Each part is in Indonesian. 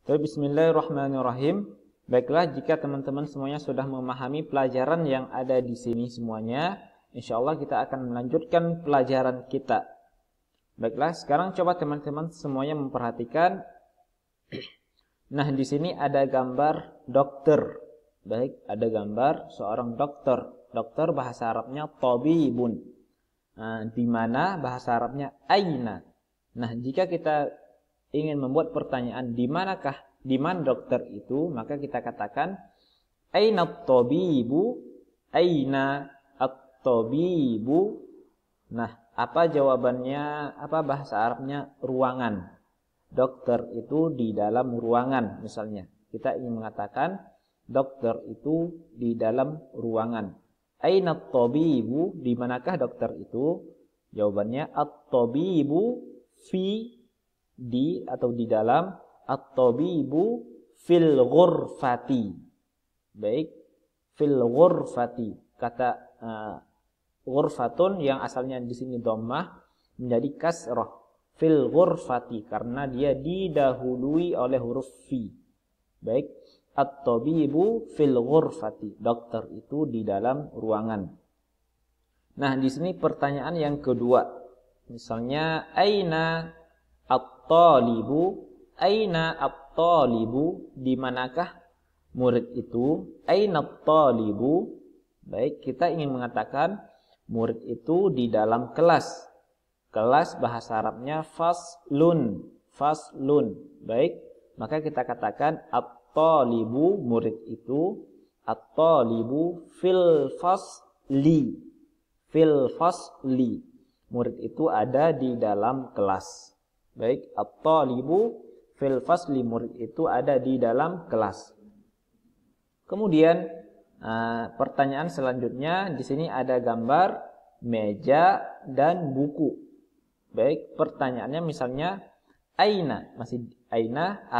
Bismillahirrahmanirrahim. Baiklah, jika teman-teman semuanya sudah memahami pelajaran yang ada di sini semuanya, insya Allah kita akan melanjutkan pelajaran kita. Baiklah, sekarang coba teman-teman semuanya memperhatikan. Nah, di sini ada gambar dokter. Baik, ada gambar seorang dokter. Dokter bahasa Arabnya tabibun. Nah, di mana bahasa Arabnya aina. Nah, jika kita ingin membuat pertanyaan di mana dokter itu, maka kita katakan aina at-tabibu, aina at-tabibu. Nah, apa jawabannya? Apa bahasa Arabnya? Ruangan. Dokter itu di dalam ruangan, misalnya. Kita ingin mengatakan dokter itu di dalam ruangan. Aina at-tabibu, di manakah dokter itu? Jawabannya at-tabibu fi, di atau di dalam, at-tabibu fil ghurfati. Baik, fil ghurfati. Kata ghurfatun yang asalnya di sini dhammah menjadi kasrah. Fil ghurfati karena dia didahului oleh huruf fi. Baik, at-tabibu fil ghurfati. Dokter itu di dalam ruangan. Nah, di sini pertanyaan yang kedua. Misalnya aina at-talibu, aina at-talibu, di manakah murid itu? Aina at-talibu. Baik, kita ingin mengatakan murid itu di dalam kelas. Kelas bahasa Arabnya faslun, faslun. Baik, maka kita katakan at-talibu, murid itu, at-talibu fil fasli. Fil fasli. Murid itu ada di dalam kelas. Baik, at-talibu fil fasli, murid itu ada di dalam kelas. Kemudian pertanyaan selanjutnya, di sini ada gambar meja dan buku. Baik, pertanyaannya misalnya aina, masih aina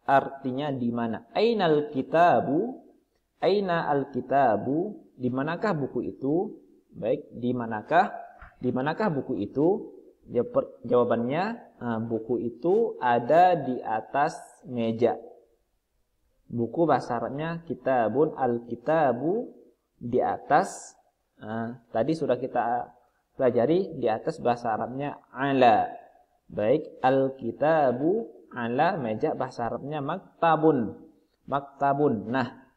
artinya di mana? Ainal kitabu, aina al-kitabu, di manakah buku itu? Baik, di manakah buku itu? Jawabannya buku itu ada di atas meja. Buku bahasa Arabnya kitabun, al-kitabu di atas. Tadi sudah kita pelajari, di atas bahasa Arabnya ala. Baik, al-kitabu ala, meja bahasa Arabnya maktabun. Maktabun. Nah,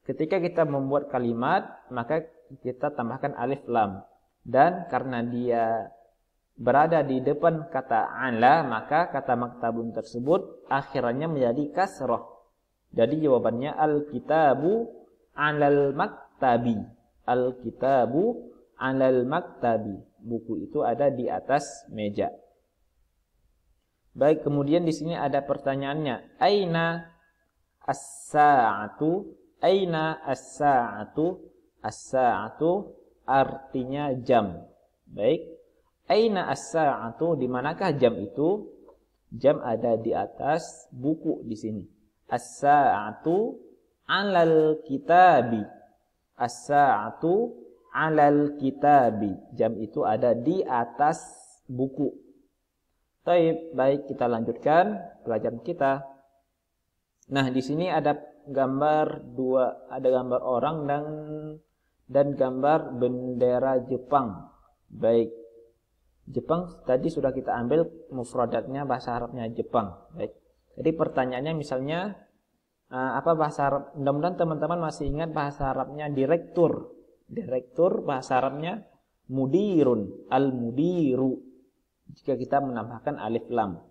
ketika kita membuat kalimat, maka kita tambahkan alif lam. Dan karena dia berada di depan kata ala, maka kata maktabun tersebut akhirannya menjadi kasrah. Jadi jawabannya al-kitabu alal maktabi. Al-kitabu alal maktabi. Buku itu ada di atas meja. Baik, kemudian di sini ada pertanyaannya. Aina as-sa'atu? Aina as-sa'atu? As-sa'atu artinya jam. Baik. Aina as-sa'atu, di manakah jam itu? Jam ada di atas buku di sini. As-sa'atu 'alal kitabi. As-sa'atu 'alal kitabi. Jam itu ada di atas buku. Baik, kita lanjutkan pelajaran kita. Nah, di sini ada gambar ada gambar orang dan gambar bendera Jepang. Baik. Jepang tadi sudah kita ambil mufradatnya, bahasa Arabnya Jepang. Baik. Jadi pertanyaannya misalnya apa bahasa Arab? Mudah-mudahan teman-teman masih ingat bahasa Arabnya direktur. Direktur bahasa Arabnya mudirun, al-mudiru. Jika kita menambahkan alif lam.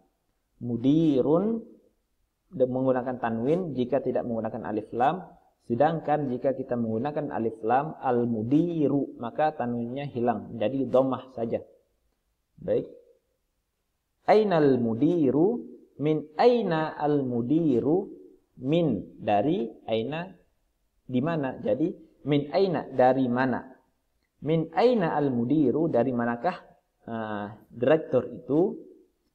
Mudirun menggunakan tanwin jika tidak menggunakan alif lam. Sedangkan jika kita menggunakan alif lam, al-mudiru, maka tanwinnya hilang, menjadi dhammah saja. Baik. Ainal mudiru, min aina al mudiru, min dari aina di mana. Jadi min aina dari mana. Min aina al mudiru, dari manakah direktur itu.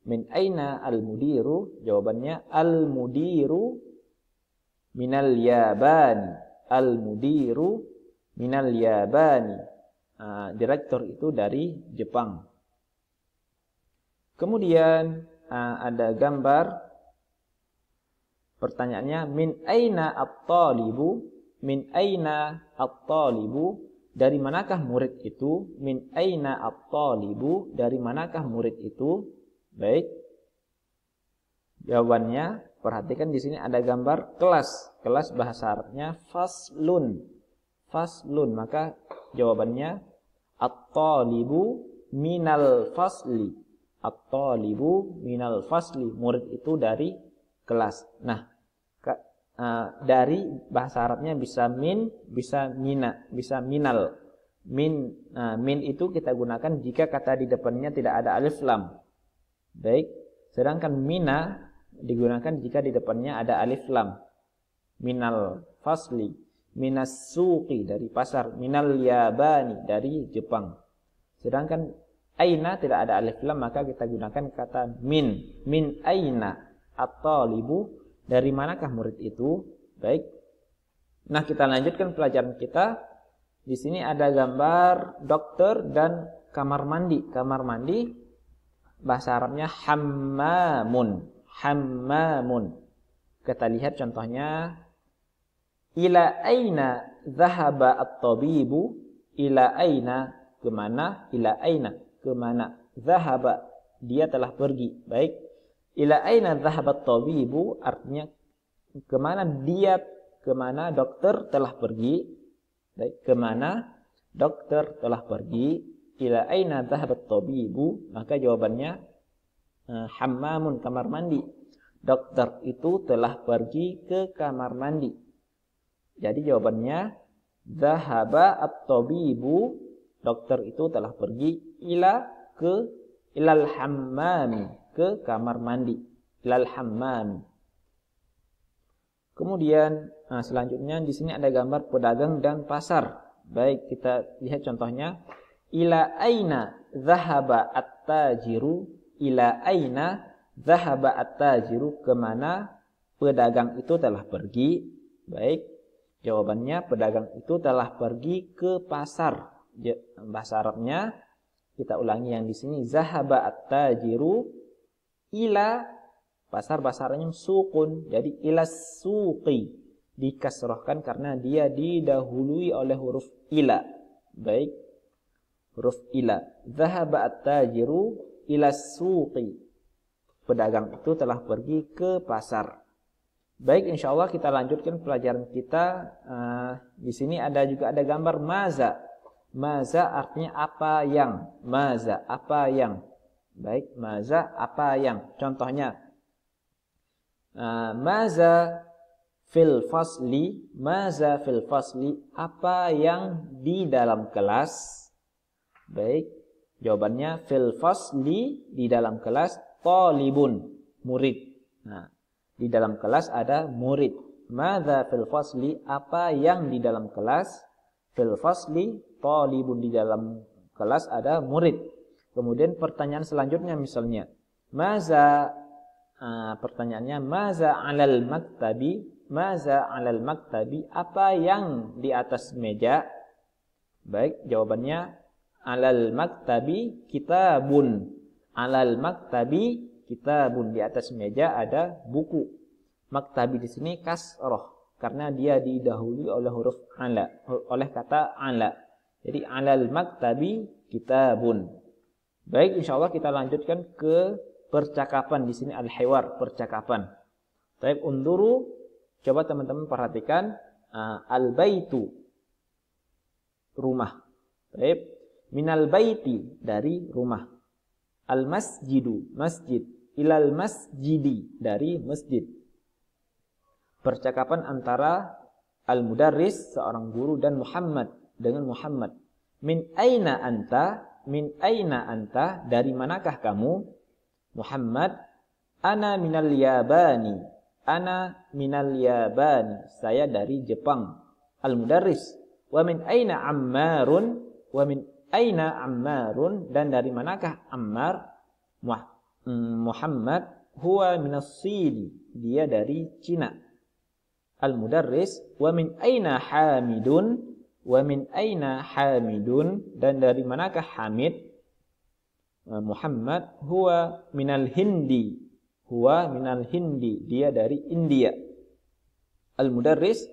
Min aina al mudiru, jawabannya al mudiru minal yabani. Al mudiru minal yabani. Direktur itu dari Jepang. Kemudian ada gambar Pertanyaannya, min aina at-talibu? Min aina at-talibu? Dari manakah murid itu? Min aina at-talibu? Dari manakah murid itu? Baik. Jawabannya, perhatikan di sini ada gambar kelas. Kelas bahasa Arabnya faslun. Faslun. Maka jawabannya at-talibu minal fasli. At-talibu minal fasli. Murid itu dari kelas. Nah, dari bahasa Arabnya bisa min, bisa mina, bisa minal. Min itu kita gunakan jika kata di depannya tidak ada alif lam. Baik. Sedangkan mina digunakan jika di depannya ada alif lam. Minal fasli, minas suqi dari pasar, minal yabani dari Jepang. Sedangkan aina tidak ada alif lam, maka kita gunakan kata min. Min aina at-talibu, dari manakah murid itu? Baik. Nah, kita lanjutkan pelajaran kita. Di sini ada gambar dokter dan kamar mandi. Kamar mandi bahasa Arabnya hammamun. Hammamun. Kita lihat contohnya. Ila aina dhahaba at-tabibu? Ila aina, kemana? Ila aina, kemana? Dhahaba, dia telah pergi. Baik. Ila aina dhahaba at-tabibu? Artinya kemana dia, kemana dokter telah pergi. Baik. Kemana dokter telah pergi. Ila aina dhahaba at-tabibu? Maka jawabannya hammamun, kamar mandi. Dokter itu telah pergi ke kamar mandi. Jadi jawabannya dhahaba at-tabibu, dokter itu telah pergi ilal hammam, ke kamar mandi. Ilal hammam. Kemudian selanjutnya di sini ada gambar pedagang dan pasar. Baik, kita lihat contohnya. Ila aina dhahaba at-tajiru? Ila aina dhahaba at-tajiru? Kemana pedagang itu telah pergi? Baik, jawabannya pedagang itu telah pergi ke pasar. Bahasa Arabnya kita ulangi yang di sini, zahaba at-tajiru ila pasar, bahasa Arabnya suqun. Jadi ila suqi dikasrahkan karena dia didahului oleh huruf ila. Baik, huruf ila. Zahaba at-tajiru ila suqi. Pedagang itu telah pergi ke pasar. Baik, insyaallah kita lanjutkan pelajaran kita. Di sini juga ada gambar maza. Maza artinya apa yang. Maza, apa yang. Baik, maza, apa yang. Contohnya, maza fil fasli. Maza fil fasli, apa yang di dalam kelas. Baik, jawabannya fil fasli, di dalam kelas, talibun, murid. Nah, di dalam kelas ada murid. Madza fil fasli, apa yang di dalam kelas. Fil fasli, talibun, di dalam kelas ada murid. Kemudian pertanyaan selanjutnya misalnya, maza, pertanyaannya maza 'alal maktabi? Maza 'alal maktabi, apa yang di atas meja? Baik, jawabannya 'alal maktabi kitabun. 'Alal maktabi kitabun, di atas meja ada buku. Maktabi di sini kasroh karena dia didahului oleh huruf ala, oleh kata ala. Jadi 'alal maktabi kitabun. Baik, insyaallah kita lanjutkan ke percakapan di sini, al-hiwar, percakapan. Baik, unduru, coba teman-teman perhatikan, al-baitu, rumah. Baik, minal baiti, dari rumah. Al-masjidu, masjid. Ilal masjidi, dari masjid. Percakapan antara al-mudarris, seorang guru, dan Muhammad, dengan Muhammad. Min aina anta? Min aina anta? Dari manakah kamu? Muhammad, ana minal yabani. Ana minal yabani, saya dari Jepang. Al-mudarris, wa min aina ammarun? Wa min aina ammarun? Dan dari manakah Ammar? Muhammad, huwa minas Sin, dia dari Cina. Al-mudarris, wa min aina hamidun? Wa min aina hamidun? Dan dari manakah Hamid? Muhammad, huwa minal Hindi. Huwa minal Hindi, dia dari India. Al-mudarris,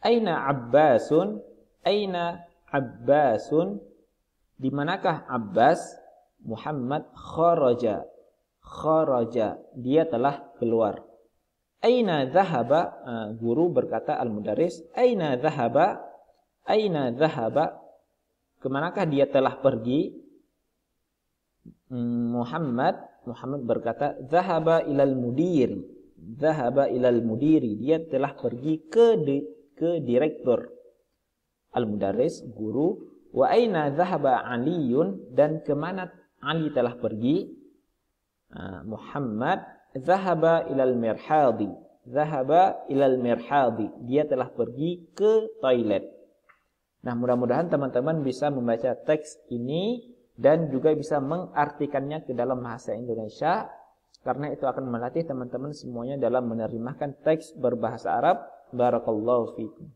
aina Abbasun? Aina Abbasun? Di manakah Abbas? Muhammad kharaja. Kharaja, dia telah keluar. Aina dhahaba? Guru berkata al-mudarris, aina dhahaba? Aina dhahaba? Kemanakah dia telah pergi? Muhammad berkata, dhahaba ilal mudiri. Dhahaba ilal mudiri, dia telah pergi ke direktur. Al-mudarris, guru, wa aina dhahaba Aliyun? Dan kemana Ali telah pergi? Muhammad, dhahaba ilal mirhadi. Dhahaba ilal mirhadi, dia telah pergi ke toilet. Nah, mudah-mudahan teman-teman bisa membaca teks ini dan juga bisa mengartikannya ke dalam bahasa Indonesia, karena itu akan melatih teman-teman semuanya dalam menerjemahkan teks berbahasa Arab. Barakallahu fikum.